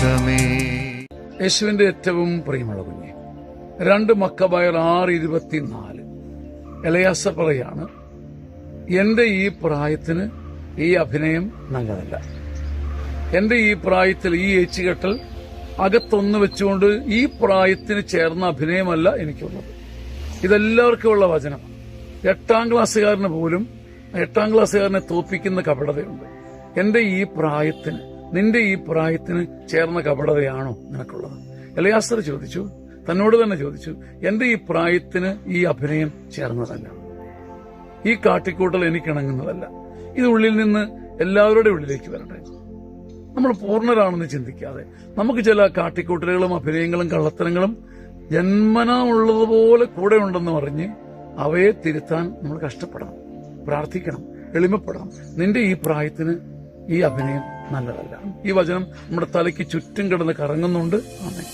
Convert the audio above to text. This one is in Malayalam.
ദൈവമേ. യേശുവിന്റെ ഏറ്റവും പ്രിയമുള്ള കുഞ്ഞെ, 2 മക്കബായർ 6:24 എലയാസ പറയാണ്, എന്റെ ഈ പ്രായത്തിന് ഈ അഭിനയം നല്ലതല്ല. എന്റെ ഈ പ്രായത്തിൽ ഈ ഏച്ചുകെട്ടൽ അകത്തൊന്നു വെച്ചുകൊണ്ട് ഈ പ്രായത്തിന് ചേർന്ന അഭിനയമല്ല എനിക്കുള്ളത്. ഇതെല്ലാവർക്കുമുള്ള വചനമാണ്. 8ാം ക്ലാസ്സുകാരന് പോലും 8ാം ക്ലാസ്സുകാരനെ തോൽപ്പിക്കുന്ന കപടതയുണ്ട്. എന്റെ ഈ പ്രായത്തിന്, നിന്റെ ഈ പ്രായത്തിന് ചേർന്ന കപടതയാണോ നിനക്കുള്ളത്? എലയാസർ ചോദിച്ചു, തന്നോട് തന്നെ ചോദിച്ചു, എന്റെ ഈ പ്രായത്തിന് ഈ അഭിനയം ചേർന്നതല്ല, ഈ കാട്ടിക്കൂട്ടൽ എനിക്കിണങ്ങുന്നതല്ല. ഇത് ഉള്ളിൽ നിന്ന് എല്ലാവരുടെ ഉള്ളിലേക്ക് വരട്ടെ. നമ്മൾ പൂർണ്ണരാണെന്ന് ചിന്തിക്കാതെ നമുക്ക് ചില കാട്ടിക്കൂട്ടലുകളും അഭിനയങ്ങളും കള്ളത്തരങ്ങളും ജന്മനാ ഉള്ളതുപോലെ കൂടെ ഉണ്ടെന്ന് പറഞ്ഞ് അവയെ തിരുത്താൻ നമ്മൾ കഷ്ടപ്പെടണം, പ്രാർത്ഥിക്കണം, എളിമപ്പെടണം. നിന്റെ ഈ പ്രായത്തിന് ഈ അഭിനയം നല്ലതല്ല. ഈ വചനം നമ്മുടെ തലയ്ക്ക് ചുറ്റും കിടന്ന് കറങ്ങുന്നുണ്ട്. ആമേൻ.